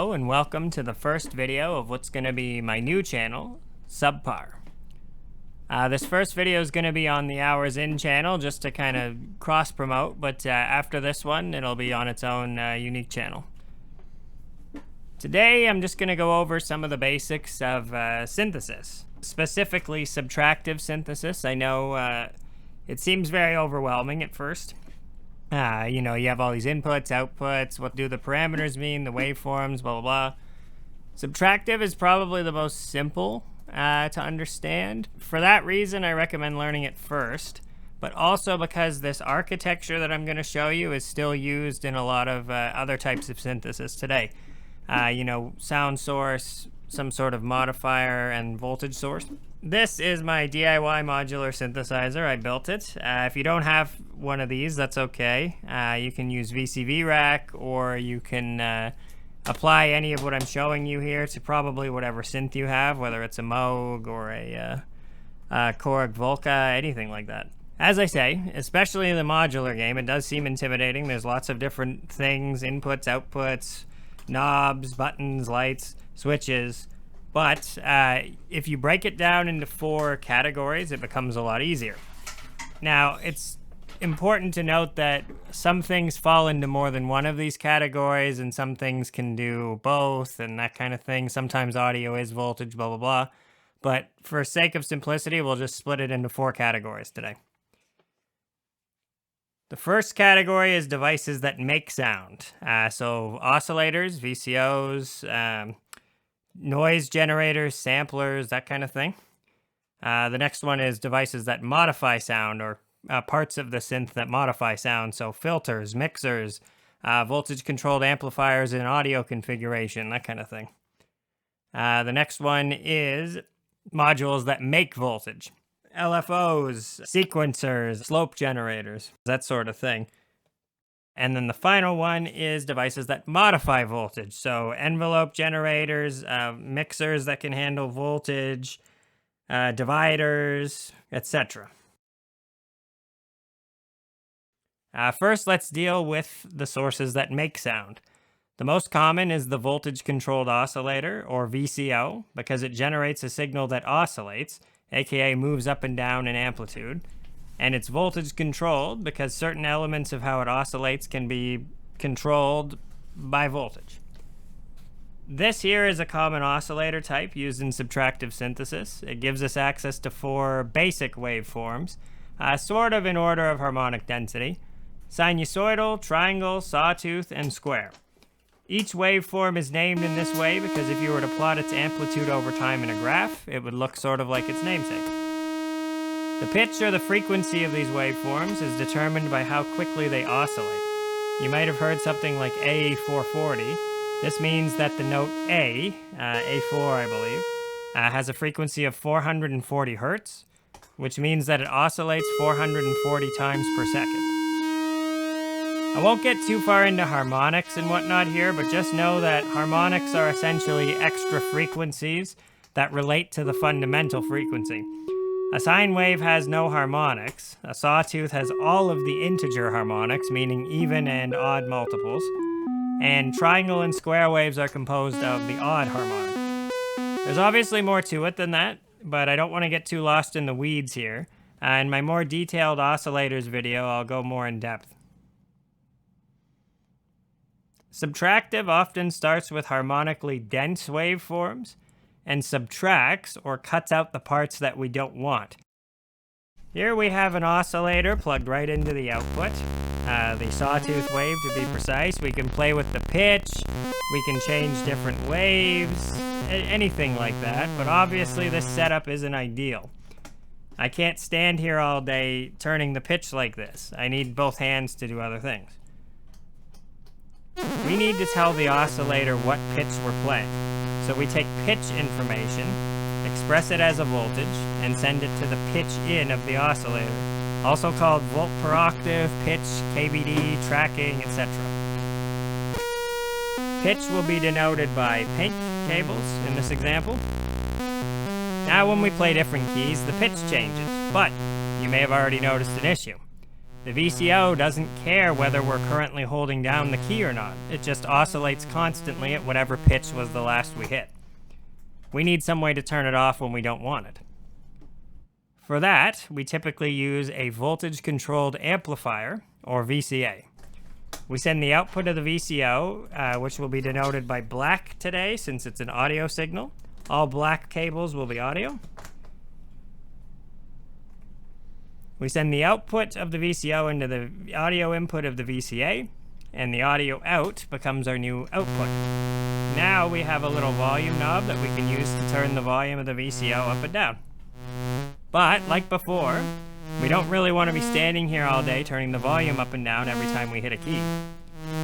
Hello and welcome to the first video of what's going to be my new channel, Sub-Par. This first video is going to be on the Hours In channel just to kind of cross-promote, but after this one it'll be on its own unique channel. Today I'm just going to go over some of the basics of synthesis, specifically subtractive synthesis. I know it seems very overwhelming at first. You know, you have all these inputs, outputs, what do the parameters mean, the waveforms, blah, blah, blah. Subtractive is probably the most simple to understand. For that reason, I recommend learning it first, but also because this architecture that I'm going to show you is still used in a lot of other types of synthesis today. You know, sound source, some sort of modifier, and voltage source. This is my DIY modular synthesizer. I built it. If you don't have one of these, that's okay. You can use VCV rack, or you can apply any of what I'm showing you here to probably whatever synth you have, whether it's a Moog or a Korg Volca, anything like that. As I say, especially in the modular game, it does seem intimidating. There's lots of different things, inputs, outputs, knobs, buttons, lights, switches. But if you break it down into 4 categories, it becomes a lot easier. Now, it's important to note that some things fall into more than one of these categories, and some things can do both and that kind of thing. Sometimes audio is voltage, blah, blah, blah. But for sake of simplicity, we'll just split it into 4 categories today. The first category is devices that make sound. So oscillators, VCOs, noise generators, samplers, that kind of thing. The next one is devices that modify sound, or parts of the synth that modify sound. So filters, mixers, voltage-controlled amplifiers in audio configuration, that kind of thing. The next one is modules that make voltage. LFOs, sequencers, slope generators, that sort of thing. And then the final one is devices that modify voltage. So envelope generators, mixers that can handle voltage, dividers, etc. First, let's deal with the sources that make sound. The most common is the voltage-controlled oscillator, or VCO, because it generates a signal that oscillates, aka moves up and down in amplitude. And it's voltage controlled because certain elements of how it oscillates can be controlled by voltage. This here is a common oscillator type used in subtractive synthesis. It gives us access to 4 basic waveforms, sort of in order of harmonic density: sinusoidal, triangle, sawtooth, and square. Each waveform is named in this way because if you were to plot its amplitude over time in a graph, it would look sort of like its namesake. The pitch or the frequency of these waveforms is determined by how quickly they oscillate. You might have heard something like A440. This means that the note A, A4 I believe, has a frequency of 440 Hertz, which means that it oscillates 440 times per second. I won't get too far into harmonics and whatnot here, but just know that harmonics are essentially extra frequencies that relate to the fundamental frequency. A sine wave has no harmonics. A sawtooth has all of the integer harmonics, meaning even and odd multiples. And triangle and square waves are composed of the odd harmonic. There's obviously more to it than that, but I don't want to get too lost in the weeds here. In my more detailed oscillators video, I'll go more in depth. Subtractive often starts with harmonically dense waveforms, and subtracts or cuts out the parts that we don't want. Here we have an oscillator plugged right into the output, the sawtooth wave to be precise. We can play with the pitch, we can change different waves, anything like that, but obviously this setup isn't ideal. I can't stand here all day turning the pitch like this. I need both hands to do other things. We need to tell the oscillator what pitch we're playing. So we take pitch information, express it as a voltage, and send it to the pitch in of the oscillator, also called volt per octave, pitch, KBD, tracking, etc. Pitch will be denoted by pink cables in this example. Now when we play different keys, the pitch changes, but you may have already noticed an issue. The VCO doesn't care whether we're currently holding down the key or not. It just oscillates constantly at whatever pitch was the last we hit. We need some way to turn it off when we don't want it. For that, we typically use a voltage-controlled amplifier, or VCA. We send the output of the VCO, which will be denoted by black today since it's an audio signal. All black cables will be audio. We send the output of the VCO into the audio input of the VCA, and the audio out becomes our new output. Now we have a little volume knob that we can use to turn the volume of the VCO up and down. But, like before, we don't really want to be standing here all day turning the volume up and down every time we hit a key.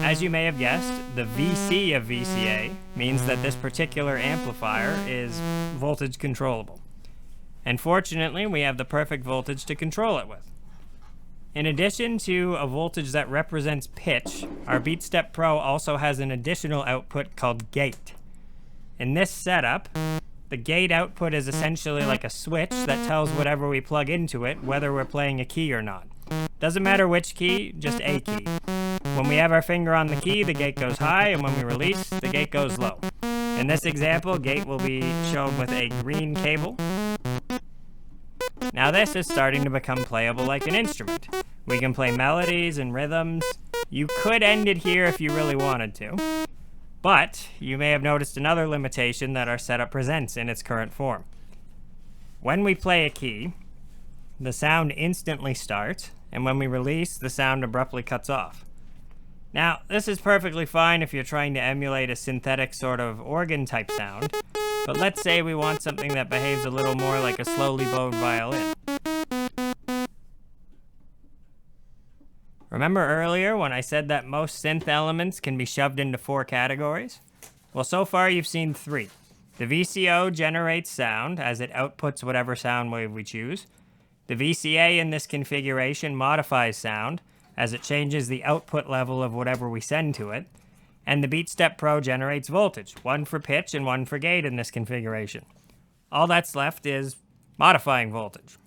As you may have guessed, the VC of VCA means that this particular amplifier is voltage controllable. And fortunately, we have the perfect voltage to control it with. In addition to a voltage that represents pitch, our BeatStep Pro also has an additional output called gate. In this setup, the gate output is essentially like a switch that tells whatever we plug into it whether we're playing a key or not. Doesn't matter which key, just a key. When we have our finger on the key, the gate goes high, and when we release, the gate goes low. In this example, gate will be shown with a green cable. Now this is starting to become playable like an instrument. We can play melodies and rhythms. You could end it here if you really wanted to. But you may have noticed another limitation that our setup presents in its current form. When we play a key, the sound instantly starts, and when we release, the sound abruptly cuts off. Now, this is perfectly fine if you're trying to emulate a synthetic sort of organ-type sound, but let's say we want something that behaves a little more like a slowly bowed violin. Remember earlier when I said that most synth elements can be shoved into 4 categories? Well, so far you've seen 3. The VCO generates sound as it outputs whatever sound wave we choose. The VCA in this configuration modifies sound as it changes the output level of whatever we send to it. And the BeatStep Pro generates voltage, 1 for pitch and 1 for gate in this configuration. All that's left is modifying voltage.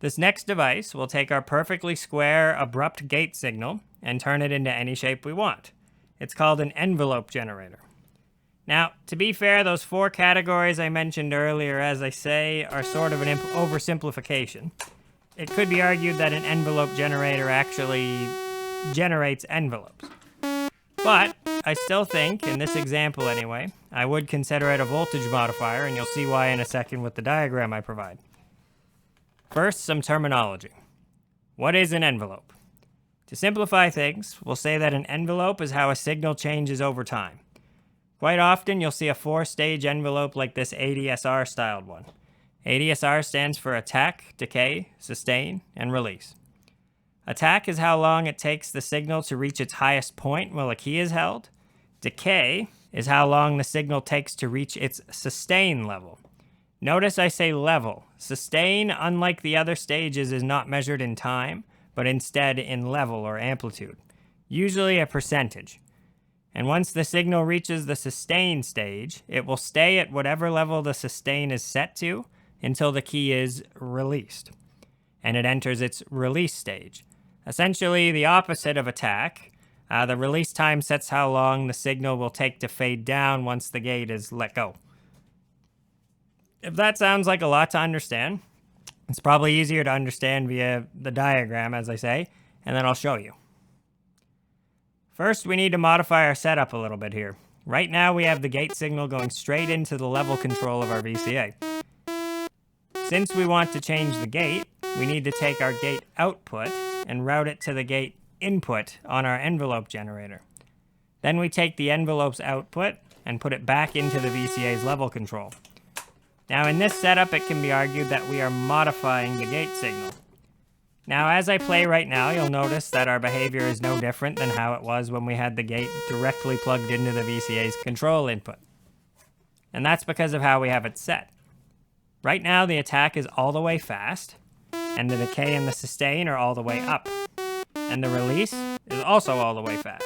This next device will take our perfectly square, abrupt gate signal and turn it into any shape we want. It's called an envelope generator. Now, to be fair, those 4 categories I mentioned earlier, as I say, are sort of an oversimplification. It could be argued that an envelope generator actually generates envelopes. But I still think, in this example anyway, I would consider it a voltage modifier, and you'll see why in a second with the diagram I provide. First, some terminology. What is an envelope? To simplify things, we'll say that an envelope is how a signal changes over time. Quite often, you'll see a 4-stage envelope like this ADSR styled one. ADSR stands for attack, decay, sustain, and release. Attack is how long it takes the signal to reach its highest point while a key is held. Decay is how long the signal takes to reach its sustain level. Notice I say level. Sustain, unlike the other stages, is not measured in time, but instead in level or amplitude, usually a percentage. And once the signal reaches the sustain stage, it will stay at whatever level the sustain is set to until the key is released, and it enters its release stage. Essentially the opposite of attack. The release time sets how long the signal will take to fade down once the gate is let go. If that sounds like a lot to understand, it's probably easier to understand via the diagram, as I say, and then I'll show you. First, we need to modify our setup a little bit here. Right now, we have the gate signal going straight into the level control of our VCA. Since we want to change the gate, we need to take our gate output and route it to the gate input on our envelope generator. Then we take the envelope's output and put it back into the VCA's level control. Now in this setup, it can be argued that we are modifying the gate signal. Now as I play right now, you'll notice that our behavior is no different than how it was when we had the gate directly plugged into the VCA's control input. And that's because of how we have it set. Right now the attack is all the way fast, and the decay and the sustain are all the way up. And the release is also all the way fast.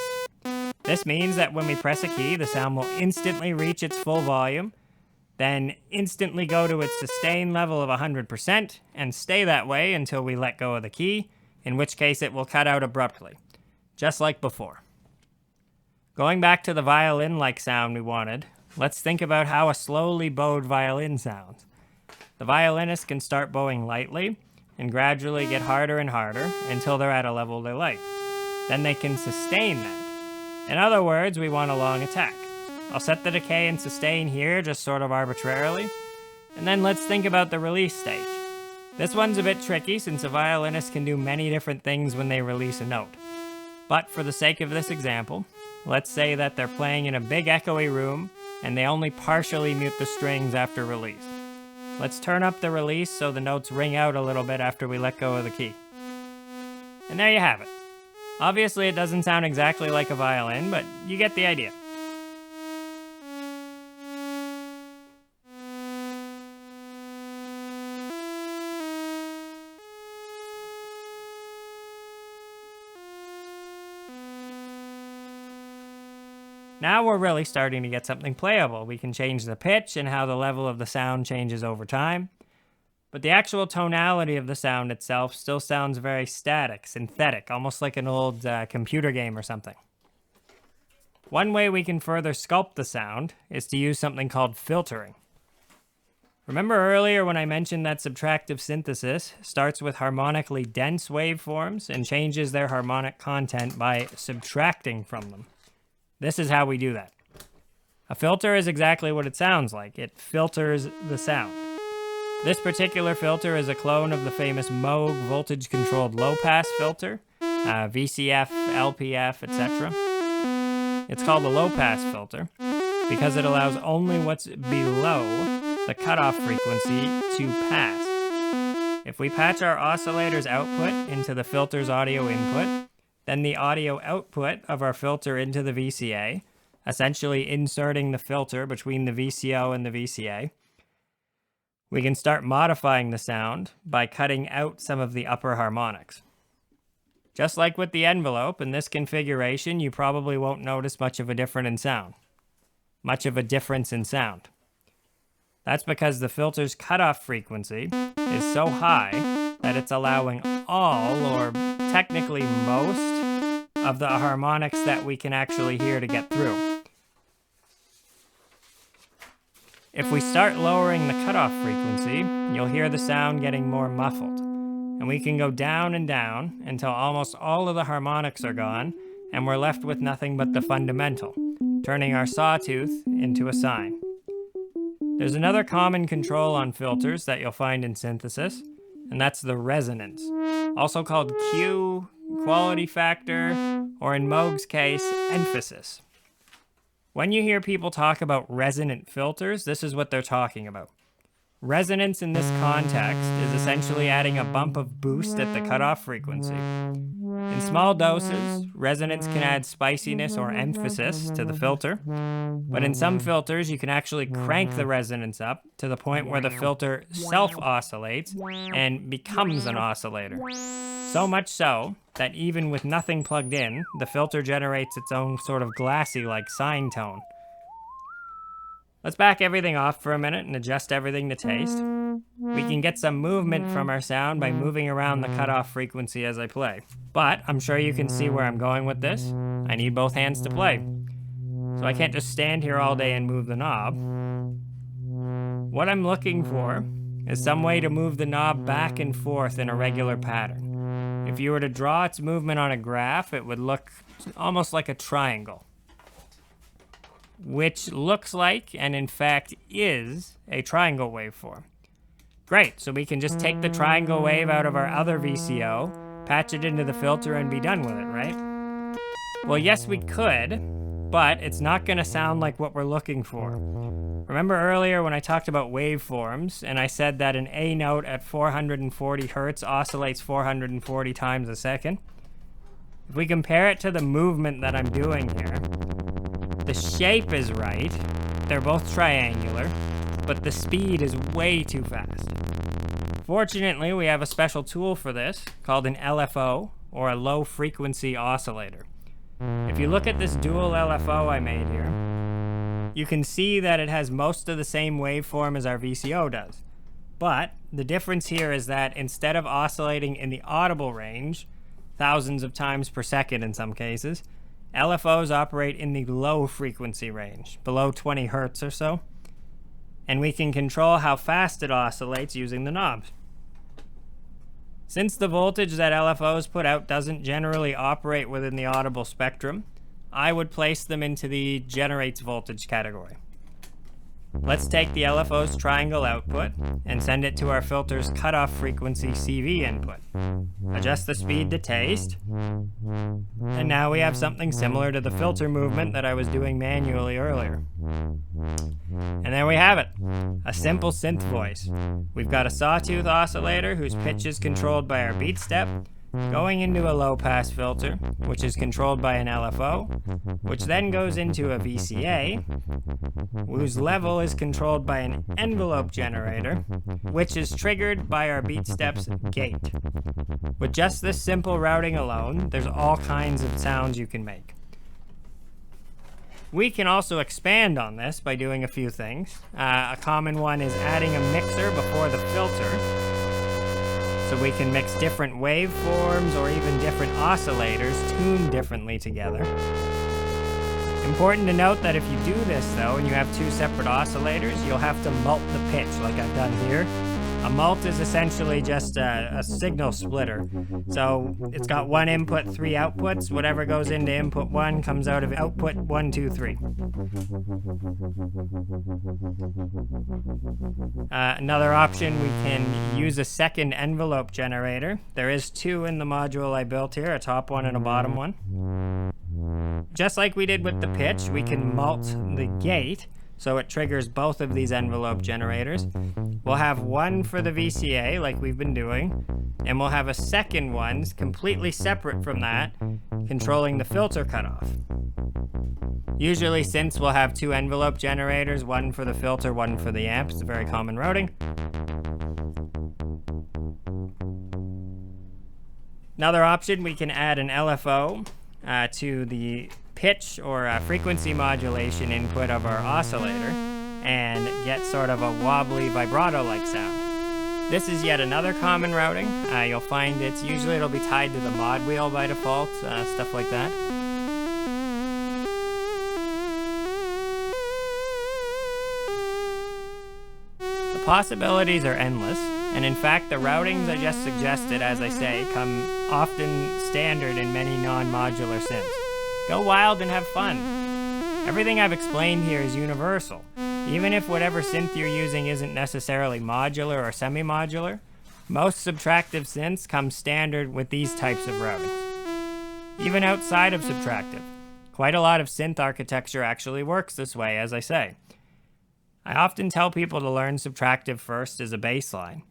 This means that when we press a key, the sound will instantly reach its full volume, then instantly go to its sustain level of 100% and stay that way until we let go of the key, in which case it will cut out abruptly, just like before. Going back to the violin-like sound we wanted, let's think about how a slowly bowed violin sounds. The violinist can start bowing lightly and gradually get harder and harder until they're at a level they like. Then they can sustain that. In other words, we want a long attack. I'll set the decay and sustain here just sort of arbitrarily, and then let's think about the release stage. This one's a bit tricky since a violinist can do many different things when they release a note. But for the sake of this example, let's say that they're playing in a big echoey room and they only partially mute the strings after release. Let's turn up the release so the notes ring out a little bit after we let go of the key. And there you have it. Obviously it doesn't sound exactly like a violin, but you get the idea. Now we're really starting to get something playable. We can change the pitch and how the level of the sound changes over time. But the actual tonality of the sound itself still sounds very static, synthetic, almost like an old computer game or something. One way we can further sculpt the sound is to use something called filtering. Remember earlier when I mentioned that subtractive synthesis starts with harmonically dense waveforms and changes their harmonic content by subtracting from them? This is how we do that. A filter is exactly what it sounds like. It filters the sound. This particular filter is a clone of the famous Moog voltage-controlled low-pass filter, VCF, LPF, etc. It's called a low-pass filter because it allows only what's below the cutoff frequency to pass. If we patch our oscillator's output into the filter's audio input, then the audio output of our filter into the VCA, essentially inserting the filter between the VCO and the VCA, we can start modifying the sound by cutting out some of the upper harmonics. Just like with the envelope, in this configuration, you probably won't notice much of a difference in sound. That's because the filter's cutoff frequency is so high that it's allowing all, or technically most, of the harmonics that we can actually hear to get through. If we start lowering the cutoff frequency, you'll hear the sound getting more muffled. And we can go down and down until almost all of the harmonics are gone, and we're left with nothing but the fundamental, turning our sawtooth into a sine. There's another common control on filters that you'll find in synthesis, and that's the resonance, also called Q, quality factor, or in Moog's case, emphasis. When you hear people talk about resonant filters, this is what they're talking about. Resonance in this context is essentially adding a bump of boost at the cutoff frequency. In small doses, resonance can add spiciness or emphasis to the filter, but in some filters you can actually crank the resonance up to the point where the filter self-oscillates and becomes an oscillator. So much so that even with nothing plugged in, the filter generates its own sort of glassy-like sine tone. Let's back everything off for a minute and adjust everything to taste. We can get some movement from our sound by moving around the cutoff frequency as I play. But I'm sure you can see where I'm going with this. I need both hands to play. So I can't just stand here all day and move the knob. What I'm looking for is some way to move the knob back and forth in a regular pattern. If you were to draw its movement on a graph, it would look almost like a triangle, which looks like, and in fact is, a triangle waveform. Great, so we can just take the triangle wave out of our other VCO, patch it into the filter, and be done with it, right? Well, yes, we could, but it's not going to sound like what we're looking for. Remember earlier when I talked about waveforms, and I said that an A note at 440 Hertz oscillates 440 times a second? If we compare it to the movement that I'm doing here, the shape is right, they're both triangular, but the speed is way too fast. Fortunately, we have a special tool for this called an LFO, or a low frequency oscillator. If you look at this dual LFO I made here, you can see that it has most of the same waveform as our VCO does. But the difference here is that instead of oscillating in the audible range, thousands of times per second in some cases. LFOs operate in the low frequency range, below 20 hertz or so, and we can control how fast it oscillates using the knobs. Since the voltage that LFOs put out doesn't generally operate within the audible spectrum, I would place them into the generates voltage category. Let's take the LFO's triangle output and send it to our filter's cutoff frequency CV input. Adjust the speed to taste, and now we have something similar to the filter movement that I was doing manually earlier. And there we have it, a simple synth voice. We've got a sawtooth oscillator whose pitch is controlled by our beat step, going into a low-pass filter, which is controlled by an LFO, which then goes into a VCA, whose level is controlled by an envelope generator, which is triggered by our beat step's gate. With just this simple routing alone, there's all kinds of sounds you can make. We can also expand on this by doing a few things. A common one is adding a mixer before the filter, so we can mix different waveforms or even different oscillators tuned differently together. Important to note that if you do this though, and you have two separate oscillators, you'll have to mult the pitch like I've done here. A mult is essentially just a signal splitter. So it's got one input, three outputs. Whatever goes into input 1 comes out of output 1, 2, 3. Another option, we can use a second envelope generator. There is 2 in the module I built here, a top one and a bottom one. Just like we did with the pitch, we can mult the gate, so it triggers both of these envelope generators. We'll have one for the VCA, like we've been doing, and we'll have a second one completely separate from that, controlling the filter cutoff. Usually synths will have 2 envelope generators, one for the filter, one for the amp. It's a very common routing. Another option, we can add an LFO to the pitch or frequency modulation input of our oscillator and get sort of a wobbly vibrato-like sound. This is yet another common routing. You'll find it'll be tied to the mod wheel by default, stuff like that. The possibilities are endless, and in fact the routings I just suggested, as I say, come often standard in many non-modular synths. Go wild and have fun. Everything I've explained here is universal. Even if whatever synth you're using isn't necessarily modular or semi-modular, most subtractive synths come standard with these types of routings. Even outside of subtractive, quite a lot of synth architecture actually works this way, as I say. I often tell people to learn subtractive first as a baseline.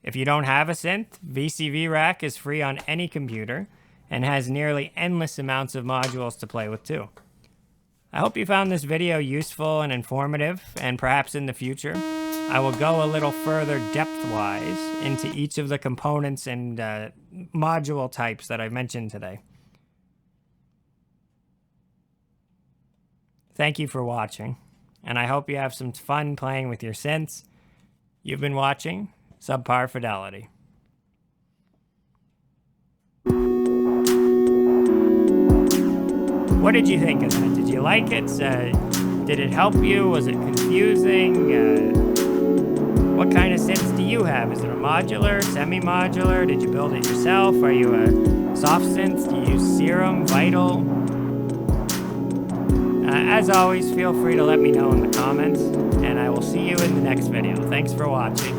If you don't have a synth, VCV Rack is free on any computer and has nearly endless amounts of modules to play with too. I hope you found this video useful and informative, and perhaps in the future, I will go a little further depth-wise into each of the components and module types that I've mentioned today. Thank you for watching, and I hope you have some fun playing with your synths. You've been watching Sub-Par Fidelity. What did you think of that? Did you like it? Did it help you? Was it confusing? What kind of synths do you have? Is it a modular, semi-modular? Did you build it yourself? Are you a soft synth? Do you use Serum, Vital? As always, feel free to let me know in the comments, and I will see you in the next video. Thanks for watching.